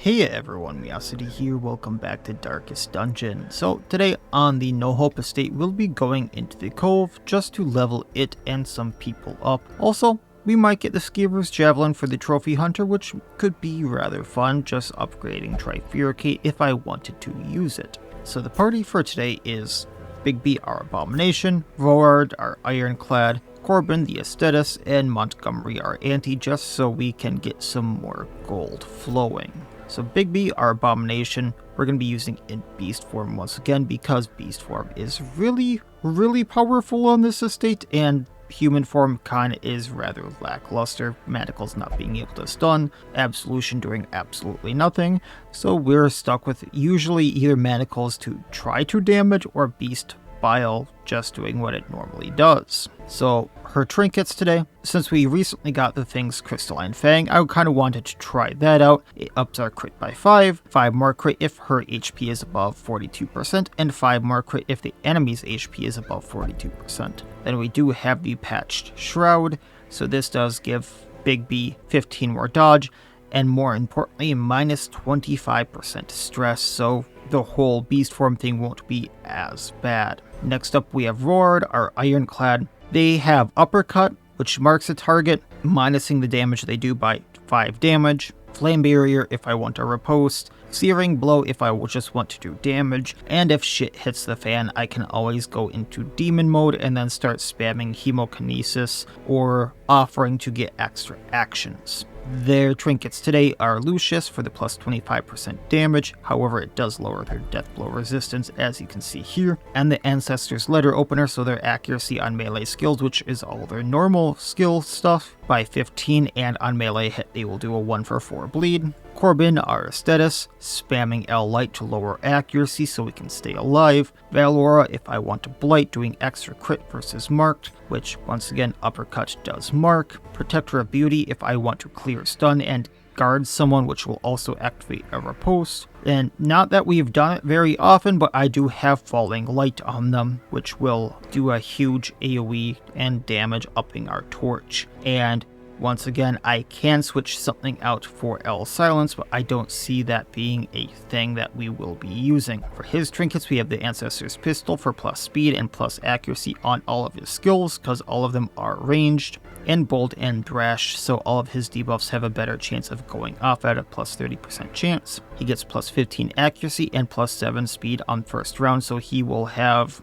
Hey everyone, Miacidae here, welcome back to Darkest Dungeon. So today on the No Hope Estate, we'll be going into the Cove just to level it and some people up. Also, we might get the Skeever's Javelin for the Trophy Hunter, which could be rather fun, just upgrading Trifuricate if I wanted to use it. So the party for today is Big B, our Abomination, Roard, our Ironclad, Corbin, the Aesthete, and Montgomery, our Anti, just so we can get some more gold flowing. So Big B, our Abomination, we're going to be using in Beast form once again because Beast form is really powerful on this estate, and human form kinda is rather lackluster. Manacles not being able to stun, Absolution doing absolutely nothing, so we're stuck with usually either Manacles to try to damage or Beast Bile just doing what it normally does. So her trinkets today, since we recently got the things Crystalline Fang, I kind of wanted to try that out. It ups our crit by 5 more crit if her HP is above 42%, and 5 more crit if the enemy's HP is above 42%. Then we do have the Patched Shroud, so this does give Big B 15 more dodge, and more importantly, minus 25% stress, so the whole beast form thing won't be as bad. Next up we have Roard, our Ironclad. They have Uppercut, which marks a target, minusing the damage they do by 5 damage. Flame Barrier if I want a riposte. Searing Blow if I just want to do damage. And if shit hits the fan, I can always go into Demon mode and then start spamming Hemokinesis or offering to get extra actions. Their trinkets today are Lucius for the plus 25% damage, however it does lower their death blow resistance as you can see here, and the Ancestor's Letter Opener, so their accuracy on melee skills, which is all their normal skill stuff, by 15, and on melee hit they will do a 1-for-4 bleed. Corbin, our Aesthete, spamming L Light to lower accuracy so we can stay alive. Valora if I want to Blight, doing extra crit versus marked, which once again Uppercut does mark. Protector of Beauty if I want to clear stun and guard someone, which will also activate a riposte. And not that we've done it very often, but I do have Falling Light on them, which will do a huge AoE and damage upping our torch. And once again, I can switch something out for L Silence, but I don't see that being a thing that we will be using. For his trinkets, we have the Ancestor's Pistol for plus speed and plus accuracy on all of his skills, because all of them are ranged, and Bold and Brash, so all of his debuffs have a better chance of going off at a plus 30% chance. He gets plus 15 accuracy and plus 7 speed on first round, so he will have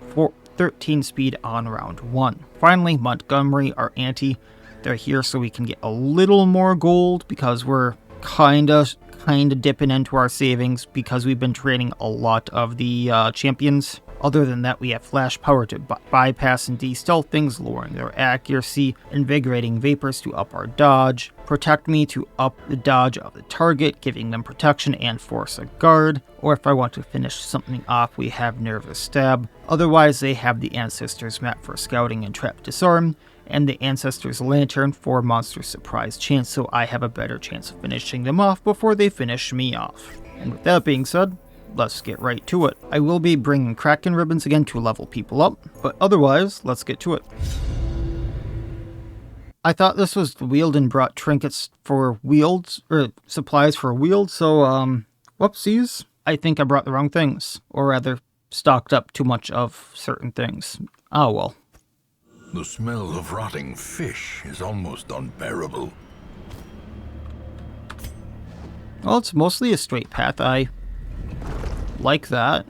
13 speed on round 1. Finally, Montgomery, our Anti. They're here so we can get a little more gold because we're kinda dipping into our savings because we've been training a lot of the champions. Other than that, we have Flash Power to bypass and de-stealth things, lowering their accuracy, Invigorating Vapors to up our dodge, Protect Me to up the dodge of the target, giving them protection and force a guard, or if I want to finish something off, we have Nervous Stab. Otherwise, they have the Ancestor's Map for Scouting and Trap Disarm, and the Ancestor's Lantern for Monster Surprise Chance, so I have a better chance of finishing them off before they finish me off. And with that being said, let's get right to it. I will be bringing Kraken Ribbons again to level people up, but otherwise, let's get to it. I thought this was the wield and brought trinkets for wields, or supplies for wield, so whoopsies. I think I brought the wrong things, or rather, stocked up too much of certain things. Oh well. The smell of rotting fish is almost unbearable. Well, it's mostly a straight path. I like that.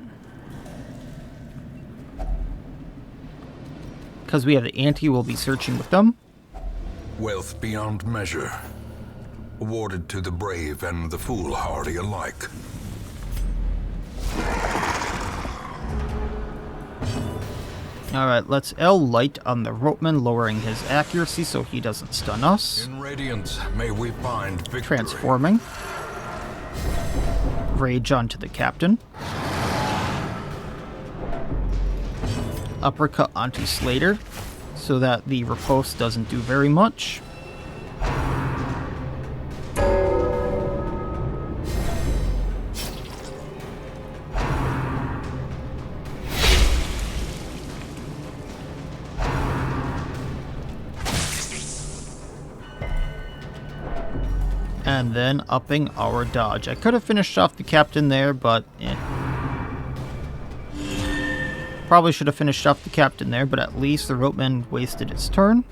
Because we have the Anti, we'll be searching with them. Wealth beyond measure, awarded to the brave and the foolhardy alike. Alright, let's L Light on the Ropeman, lowering his accuracy so he doesn't stun us. In Radiance, may we find victory. Transforming. Rage onto the Captain. Uppercut onto Slater, so that the riposte doesn't do very much. And then upping our dodge. I could have finished off the captain there, but probably should have finished off the captain there, but at least the Ropeman wasted its turn.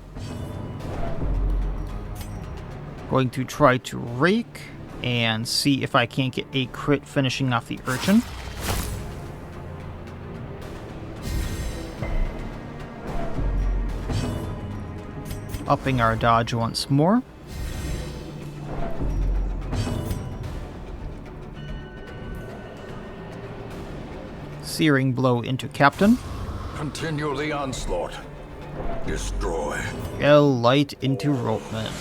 Going to try to rake and see if I can't get a crit finishing off the Urchin. Upping our dodge once more. Searing blow into captain. Continue the onslaught. Destroy. Yell light into Ropeman.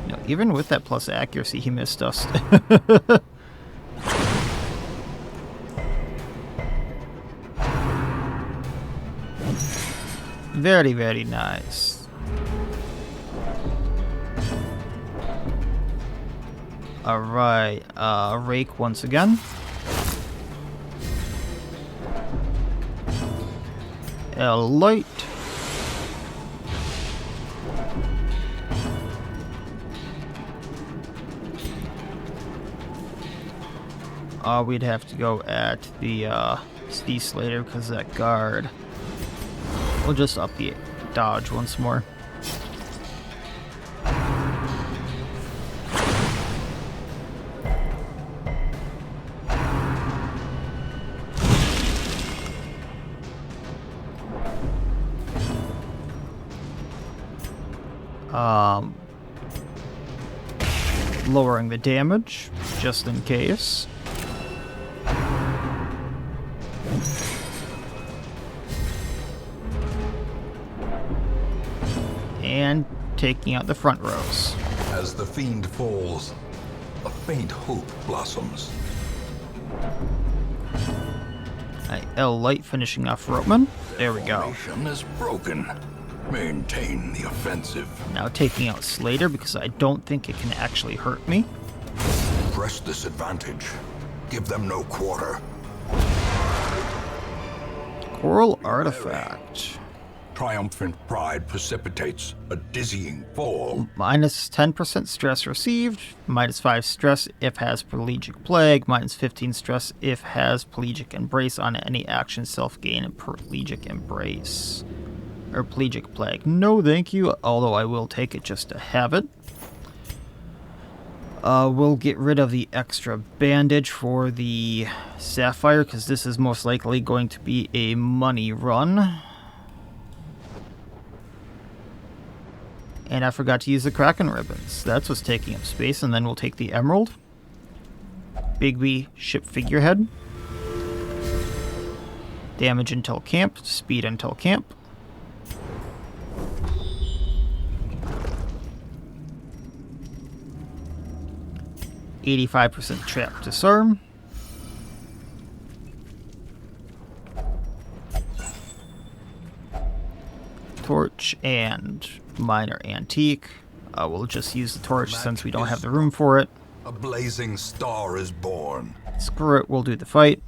No, even with that plus accuracy, he missed us. Very, very nice. Alright, rake once again. Light. We'd have to go at the Slater because of that guard. We'll just up the dodge once more. Lowering the damage, just in case. And taking out the front rows. As the fiend falls, a faint hope blossoms. L light finishing off Ropeman. There we go. Formation is broken. Maintain the offensive. Now taking out Slater because I don't think it can actually hurt me. Press this advantage. Give them no quarter. Coral artifact. Triumphant pride precipitates a dizzying fall. Minus 10% stress received. Minus 5 stress if has Pelagic Plague. Minus 15 stress if has Pelagic Embrace on any action self-gain and Pelagic Embrace. Or Pelagic Plague. No, thank you, although I will take it just to have it. We'll get rid of the extra bandage for the Sapphire, because this is most likely going to be a money run. And I forgot to use the Kraken ribbons. That's what's taking up space, and then we'll take the Emerald. Bigby Ship Figurehead. Damage until camp, speed until camp. %, trap disarm. Torch and minor antique. We'll just use the torch since we don't have the room for it. A blazing star is born. Screw it, we'll do the fight.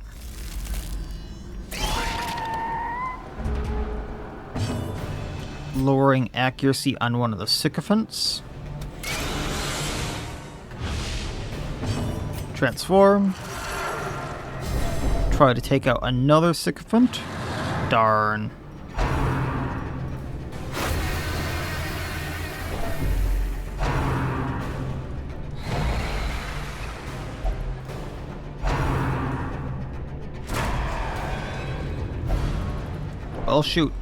Lowering accuracy on one of the sycophants. Transform. Try to take out another sycophant. Darn. Well, shoot.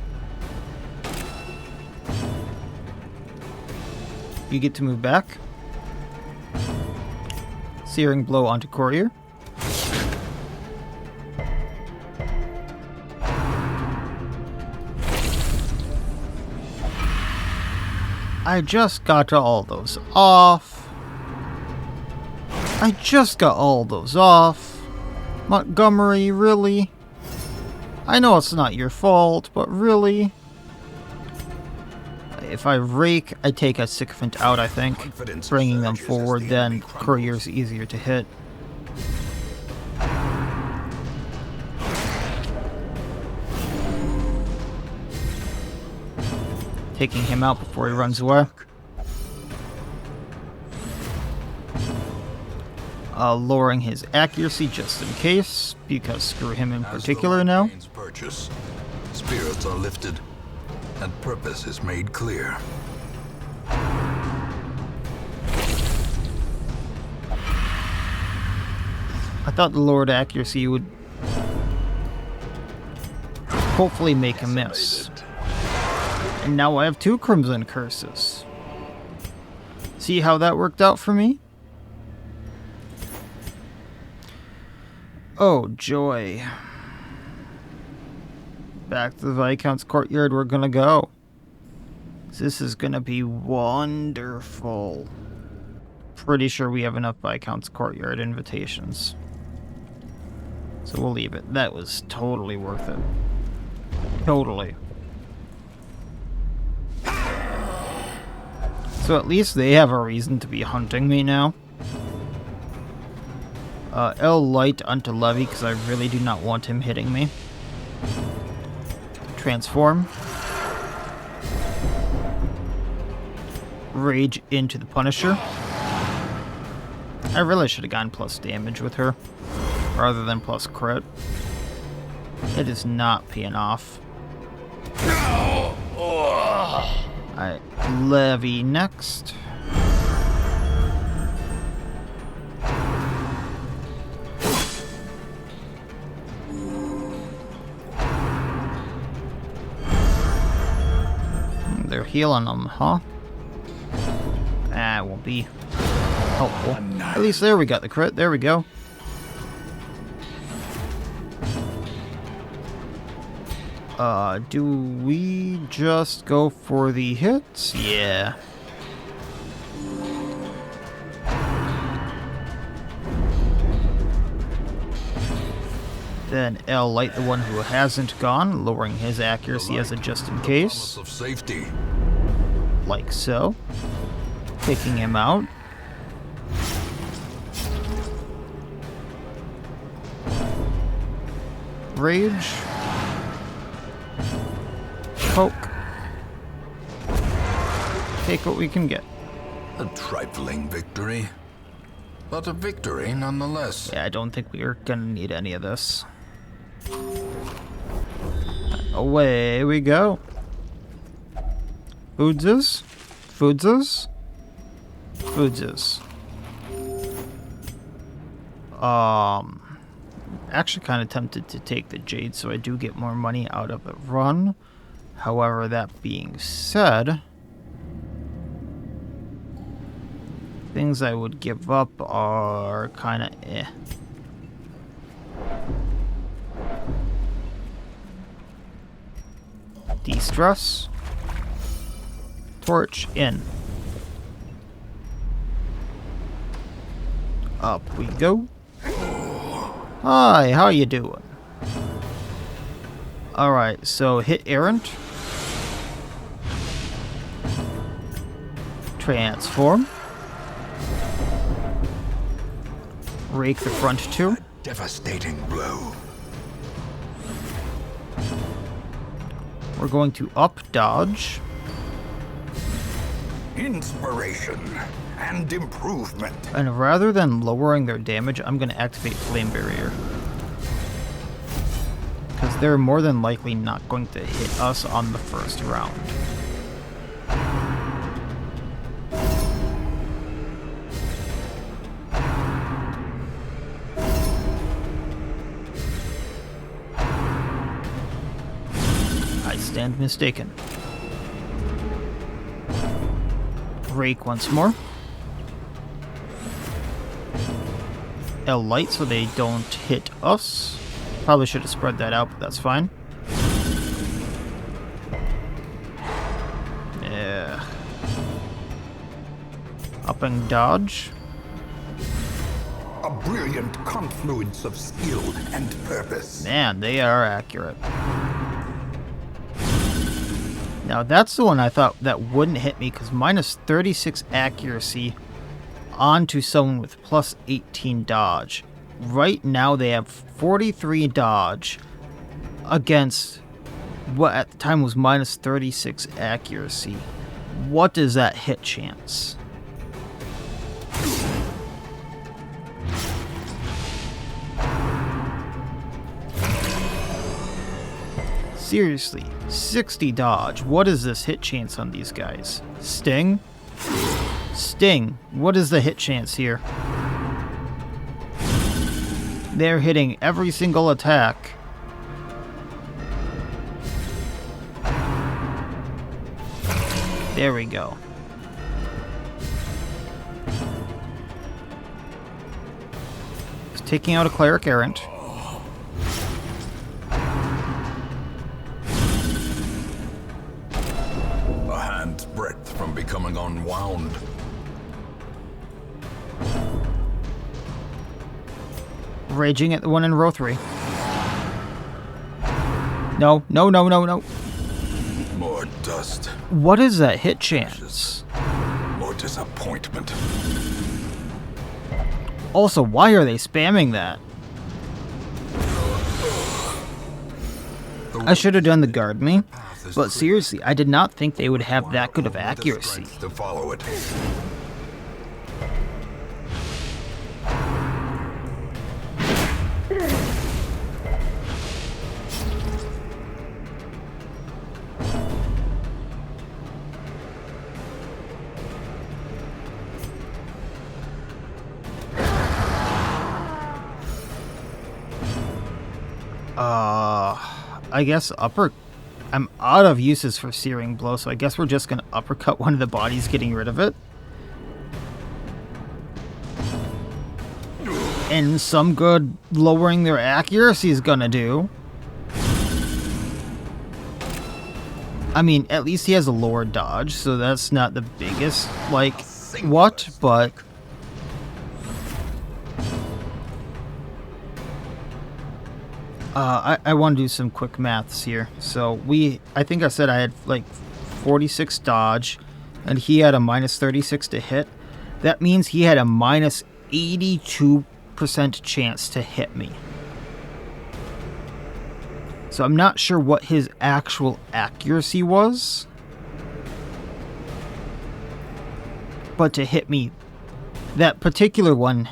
You get to move back. Searing blow onto Courier. I just got all those off. Montgomery, really? I know it's not your fault, but really? If I rake, I take a sycophant out, I think. Bringing them forward, then Courier's easier to hit. Taking him out before he runs away. Lowering his accuracy just in case, because screw him in particular now. Purchase, spirits are lifted, and purpose is made clear. I thought the lowered accuracy would hopefully make a miss. And now I have 2 Crimson Curses. See how that worked out for me? Oh, joy. Back to the Viscount's courtyard we're gonna go. This is gonna be wonderful. Pretty sure we have enough Viscount's courtyard invitations. So we'll leave it. That was totally worth it. Totally. So at least they have a reason to be hunting me now. L light onto Levy, because I really do not want him hitting me. Transform. Rage into the Punisher. I really should have gone plus damage with her, rather than plus crit. It is not paying off. Alright, Levy next. They're healing them, huh? That won't be helpful. At least there we got the crit. There we go. Do we just go for the hits? Yeah. Then L light the one who hasn't gone, lowering his accuracy as a just in case. Of safety. Like so. Taking him out. Rage. Poke. Take what we can get. A trifling victory, but a victory nonetheless. Yeah, I don't think we are gonna need any of this. Away we go. Foodses? Foodses? Foodses. Actually kind of tempted to take the Jade so I do get more money out of the run. However, that being said, things I would give up are kind of eh. De-stress. Torch in. Up we go. Hi, how you doing? Alright, so hit Errant. Transform. Rake the front two. A devastating blow. We're going to up dodge. Inspiration and improvement. And rather than lowering their damage, I'm going to activate Flame Barrier. Because they're more than likely not going to hit us on the first round. I stand mistaken. Rake once more. L light so they don't hit us. Probably should have spread that out, but that's fine. Yeah. Up and dodge. A brilliant confluence of skill and purpose. Man, they are accurate. Now that's the one I thought that wouldn't hit me, because minus 36 accuracy onto someone with plus 18 dodge. Right now they have 43 dodge against what at the time was minus 36 accuracy. What is that hit chance? Seriously, 60 dodge. What is this hit chance on these guys? Sting? Sting. What is the hit chance here? They're hitting every single attack. There we go. It's taking out a Cleric Errant. A hand's breadth from becoming unwound. Raging at the one in row 3. No, no, no, no, no. More dust. What is that hit chance? More disappointment. Also, why are they spamming that? I should have done the guard me, but seriously, I did not think they would have that good of accuracy. To follow it. I guess I'm out of uses for Searing Blow, so I guess we're just gonna uppercut one of the bodies, getting rid of it. And some good lowering their accuracy is gonna do. I mean, at least he has a lower dodge, so that's not the biggest, like, what, but... I want to do some quick maths here. So I think I said I had like 46 dodge, and he had a minus 36 to hit. That means he had a minus 82% chance to hit me. So I'm not sure what his actual accuracy was, but to hit me, that particular one,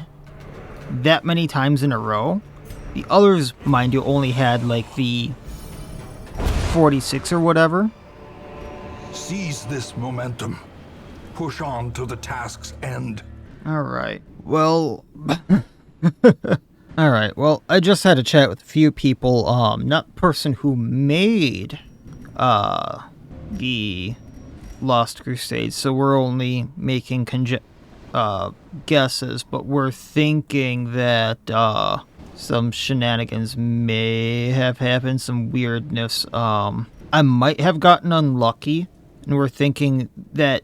that many times in a row. The others, mind you, only had like the 46 or whatever. Seize this momentum. Push on to the task's end. Alright, well... Alright, well, I just had a chat with a few people, not the person who made, the Lost Crusade, so we're only making guesses, but we're thinking that, some shenanigans may have happened, some weirdness. I might have gotten unlucky, and we're thinking that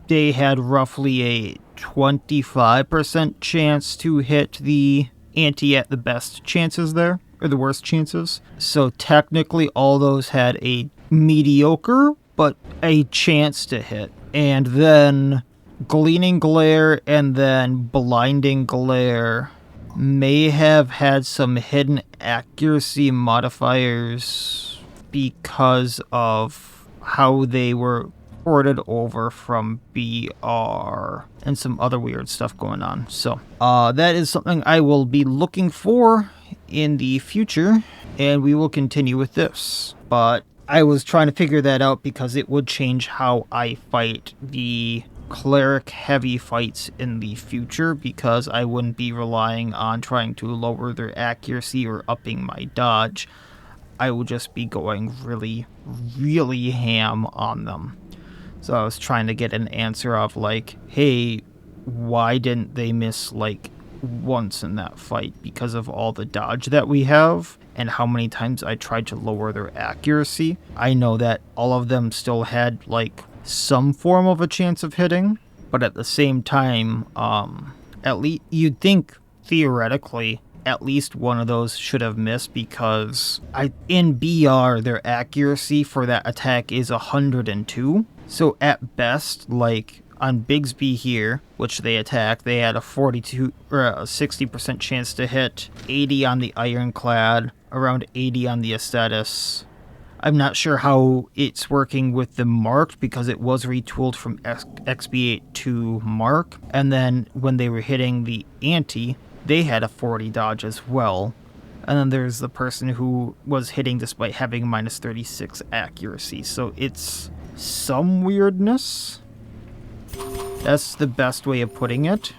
they had roughly a 25% chance to hit the ante at the best chances there, or the worst chances. So technically all those had a mediocre, but a chance to hit. And then Gleaning Glare and then Blinding Glare may have had some hidden accuracy modifiers because of how they were ported over from BR and some other weird stuff going on. So that is something I will be looking for in the future, and we will continue with this. But I was trying to figure that out because it would change how I fight the Cleric heavy fights in the future, because I wouldn't be relying on trying to lower their accuracy or upping my dodge. I would just be going really, really ham on them. So I was trying to get an answer of like, hey, why didn't they miss like once in that fight? Because of all the dodge that we have and how many times I tried to lower their accuracy. I know that all of them still had like some form of a chance of hitting, but at the same time, at least you'd think theoretically at least one of those should have missed, because in BR their accuracy for that attack is 102. So at best, like on Bigsby here, which they attack, they had a 42 or a 60% chance to hit, 80 on the Ironclad, around 80 on the Aesthete, I'm not sure how it's working with the marked because it was retooled from XB8 to mark. And then when they were hitting the anti, they had a 40 dodge as well. And then there's the person who was hitting despite having minus 36 accuracy. So it's some weirdness. That's the best way of putting it.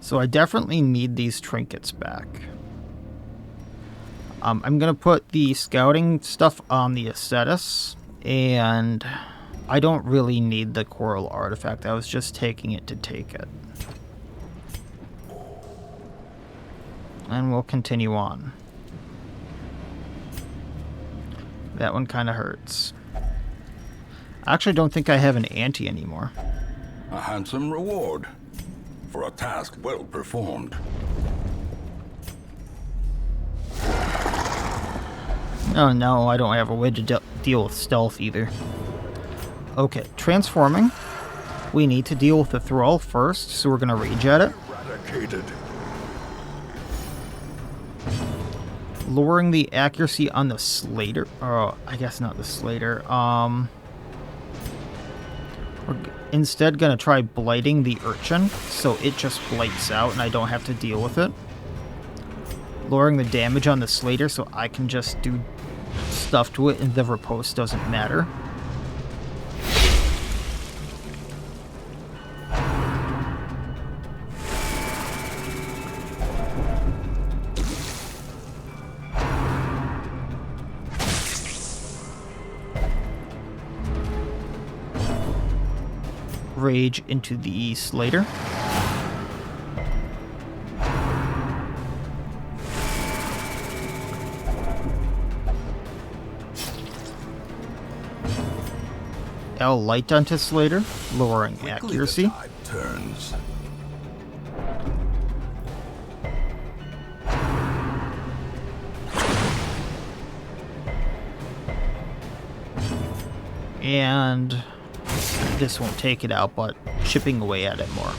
So I definitely need these trinkets back. I'm going to put the scouting stuff on the Aesthete, and I don't really need the coral artifact. I was just taking it to take it. And we'll continue on. That one kind of hurts. I actually don't think I have an anti anymore. A handsome reward for a task well performed. Oh no, I don't have a way to deal with stealth either. Okay, transforming. We need to deal with the thrall first, so we're gonna rage at it. Eradicated. Lowering the accuracy on the Slater. Oh, I guess not the Slater. We're instead gonna try blighting the Urchin, so it just blights out and I don't have to deal with it. Lowering the damage on the Slater so I can just do stuff to it and the riposte doesn't matter. Rage into the Slater. L light onto Slater, lowering accuracy. Turns. And this won't take it out, but chipping away at it more.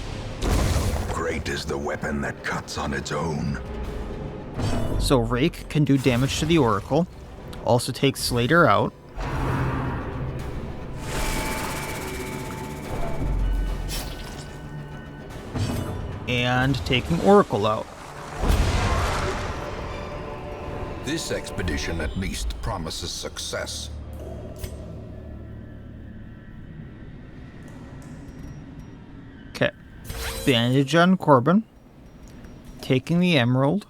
Great is the weapon that cuts on its own. So Rake can do damage to the Oracle. Also takes Slater out. And taking Oracle out. This expedition at least promises success. Okay. Bandage on Corbin. Taking the Emerald.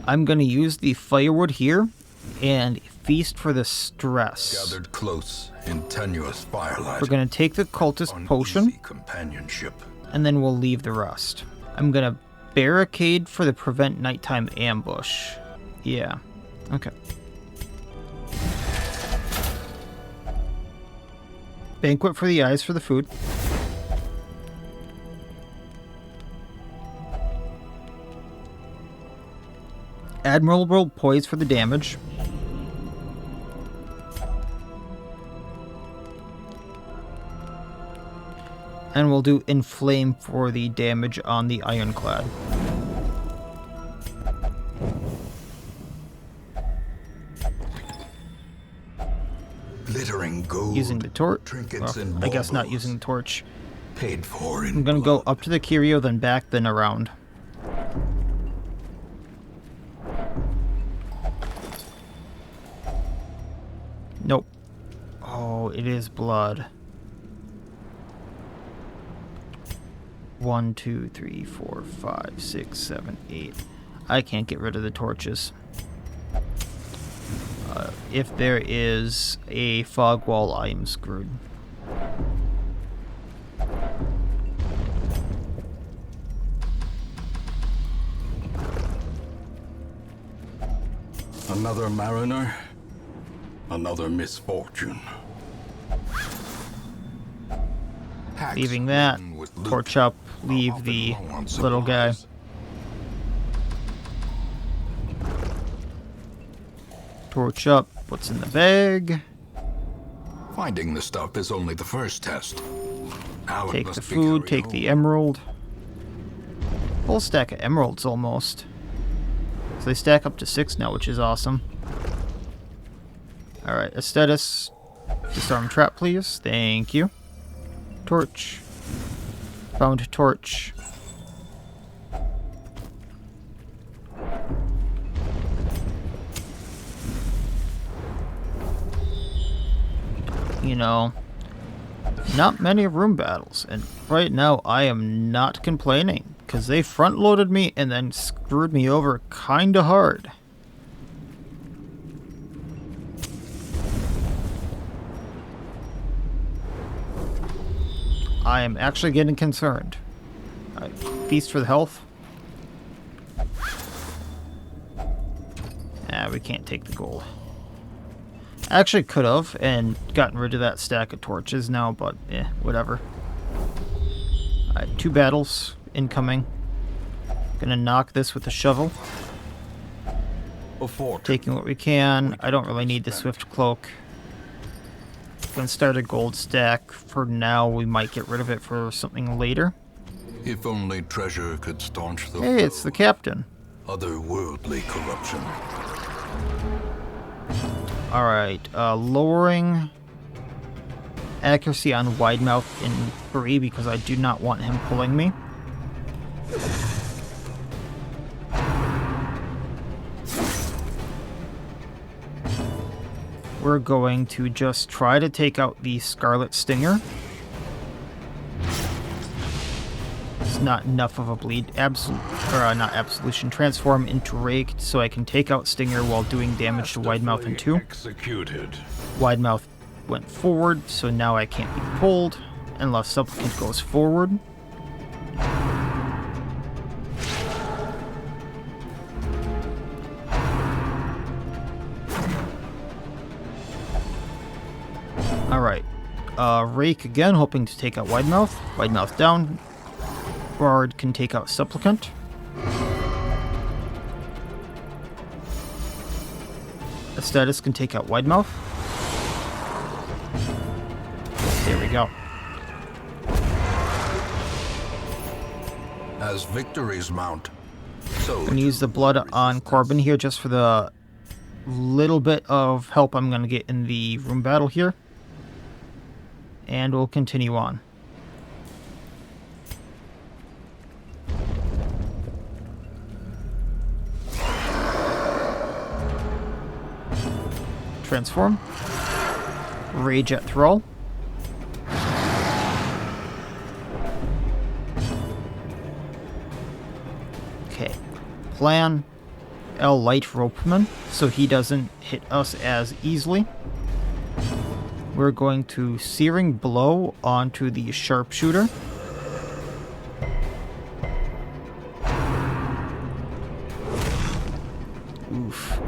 I'm going to use the firewood here and feast for the stress. Gathered close in tenuous firelight. We're going to take the cultist potion companionship. and then we'll leave the rest. I'm going to barricade for the prevent nighttime ambush. Yeah. Okay. Banquet for the eyes for the food. Admirable poise for the damage. And we'll do inflame for the damage on the Ironclad. Glittering gold. Using the torch. Trinkets Well, and I guess not baubles. using the torch. Paid for in I'm gonna blood. go up to the curio, then back, then around. Nope. Oh, it is blood. 1, 2, 3, 4, 5, 6, 7, 8. I can't get rid of the torches. If there is a fog wall, I am screwed. Another mariner, another misfortune. Hacks Leaving that, laden with loot torch up, are leave often the low on little guy. supplies. Torch up, what's in the bag? Finding the stuff is only the first test. How it Take must the be food, carried take the home. emerald. Whole stack of emeralds almost. So they stack up to 6 now, which is awesome. Alright, Aesthete. Disarm trap, please. Thank you. Torch. Found a torch. You know, not many room battles, and right now I am not complaining, because they front-loaded me and then screwed me over kinda hard. I am actually getting concerned. Alright, feast for the health. We can't take the gold. I actually could have and gotten rid of that stack of torches now, but whatever. Alright, 2 battles incoming. Gonna knock this with a shovel. Taking what we can. I don't really need the swift cloak. Gonna start a gold stack. For now, we might get rid of it for something later. If only treasure could staunch the Hey, it's the captain. otherworldly corruption. Alright, lowering accuracy on Widemouth in 3 because I do not want him pulling me. We're going to just try to take out the Scarlet Stinger. It's not enough of a bleed. Not Absolution. Transform into Rake so I can take out Stinger while doing damage to Widemouth in 2. Executed. Widemouth went forward, so now I can't be pulled unless Supplicant goes forward. Alright. Rake again, hoping to take out Widemouth. Widemouth down. Bard can take out Supplicant. Aesthete can take out Widemouth. There we go. As victories mount, so I'm gonna use the blood on Corbin here just for the little bit of help I'm gonna get in the room battle here. And we'll continue on. Transform. Rage at Thrall. Okay. Plan. L light Ropeman so he doesn't hit us as easily. We're going to Searing Blow onto the Sharpshooter. Oof.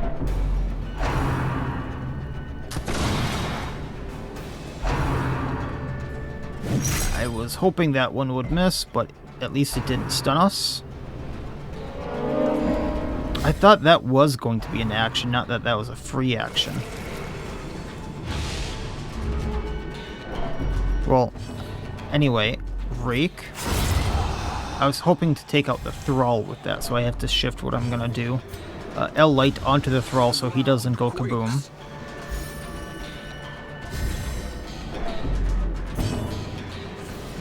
I was hoping that one would miss, but at least it didn't stun us. I thought that was going to be an action, not that that was a free action. Well, anyway, Rake. I was hoping to take out the Thrall with that, so I have to shift what I'm gonna do. L light onto the Thrall so he doesn't go kaboom.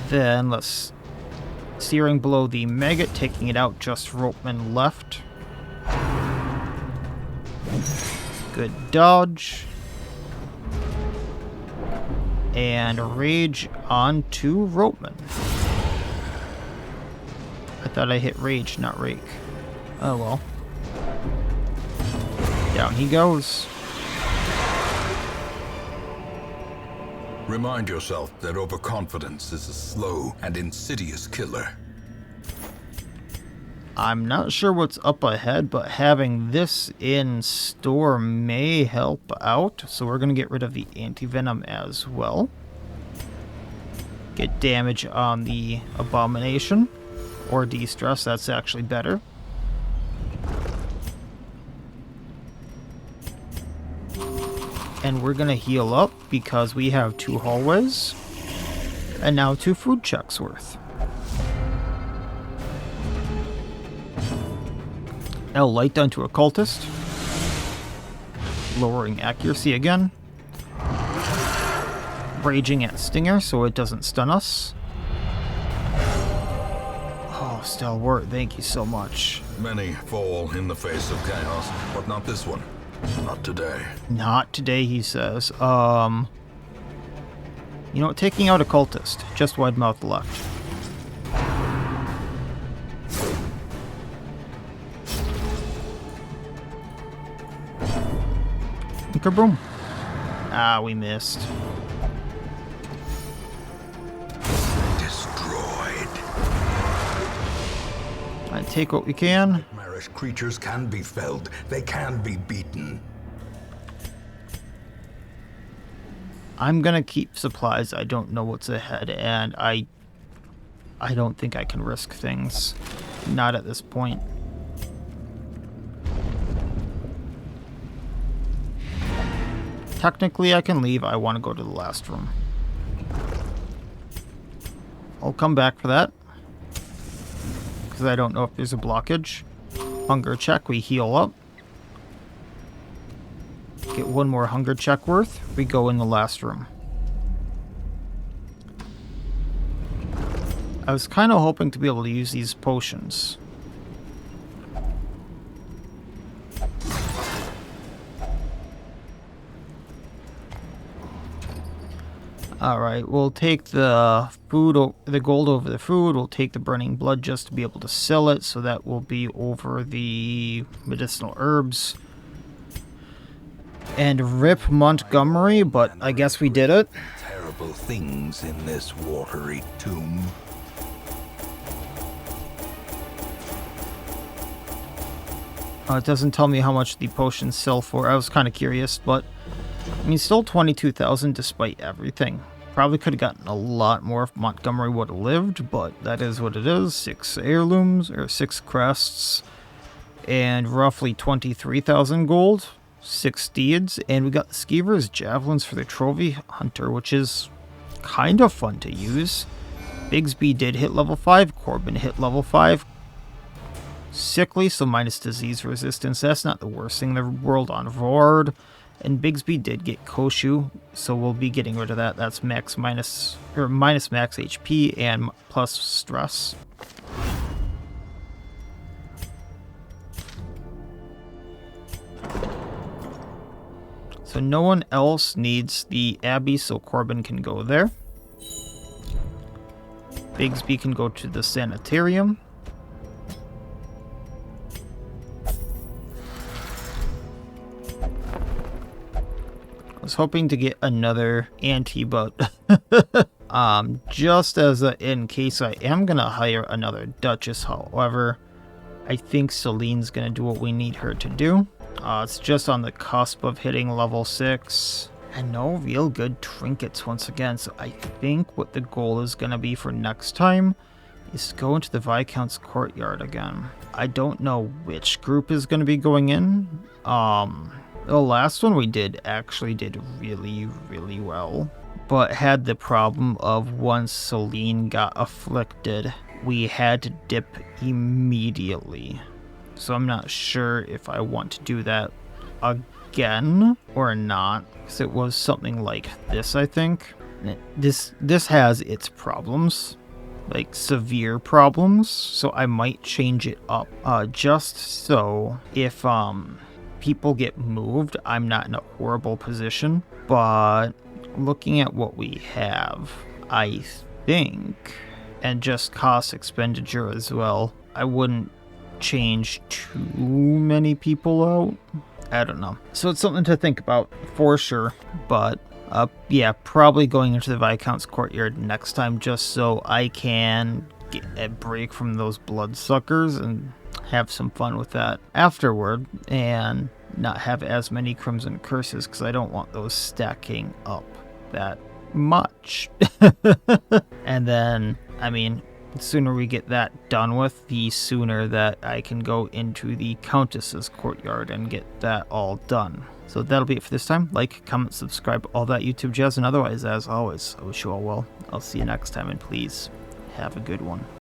Then let's Searing Blow the Maggot, taking it out just Ropeman left. Good dodge. And Rage onto Ropeman. I thought I hit Rage, not Rake. Oh well. Down he goes. remind yourself that overconfidence is a slow and insidious killer. I'm not sure what's up ahead, but having this in store may help out. So we're going to get rid of the anti-venom as well. Get damage on the abomination. Or de-stress, that's actually better. And we're going to heal up because we have 2 hallways. And now 2 food checks worth. L light down to occultist. Lowering accuracy again. Raging at stinger so it doesn't stun us. Oh, stalwart, thank you so much. Many fall in the face of chaos, but not this one. Not today. Not today, he says. You know what, taking out occultist. Just wide mouth left. Kaboom. Ah, we missed. Destroyed. I take what we can. Nightmarish creatures can be felled. They can be beaten. I'm gonna keep supplies. I don't know what's ahead, and I don't think I can risk things. Not at this point. Technically, I can leave. I want to go to the last room. I'll come back for that. Because I don't know if there's a blockage. Hunger check. We heal up. Get 1 more hunger check worth. We go in the last room. I was kind of hoping to be able to use these potions. Alright, we'll take the food, the gold over the food. We'll take the burning blood just to be able to sell it. So that will be over the medicinal herbs. And rip Montgomery, but I guess we did it. Terrible things in this watery tomb. It doesn't tell me how much the potions sell for. I was kind of curious, but I mean, still 22,000 despite everything. Probably could have gotten a lot more if Montgomery would have lived, but that is what it is. 6 heirlooms, or 6 crests, and roughly 23,000 gold. 6 steeds, and we got the Skeever's javelins for the trophy hunter, which is kind of fun to use. Bigsby did hit level 5, Corbin hit level 5. Sickly, so minus disease resistance. That's not the worst thing in the world on Vord. And Bigsby did get Koshu, so we'll be getting rid of that. That's minus max HP and plus stress. So no one else needs the Abbey, so Corbin can go there. Bigsby can go to the Sanitarium. I was hoping to get another ante, but just as in case I am gonna hire another Duchess. However, I think Celine's gonna do what we need her to do. It's just on the cusp of hitting level 6. And no real good trinkets once again, so I think what the goal is gonna be for next time is to go into the Viscount's courtyard again. I don't know which group is gonna be going in. The last one we did actually did really, really well, but had the problem of once Celine got afflicted, we had to dip immediately. So I'm not sure if I want to do that again or not, because it was something like this, I think. This has its problems, like severe problems, so I might change it up, just so if people get moved, I'm not in a horrible position. But looking at what we have, I think, and just cost expenditure as well, I wouldn't change too many people out. I don't know. So it's something to think about for sure. But yeah, probably going into the Viscount's courtyard next time just so I can get a break from those bloodsuckers and have some fun with that afterward and not have as many Crimson Curses, because I don't want those stacking up that much. And then, I mean, The sooner we get that done with, the sooner that I can go into the Countess's courtyard and get that all done. So that'll be it for this time. Like, comment, subscribe, all that YouTube jazz, and otherwise, as always, I wish you all well. I'll see you next time, and please, have a good one.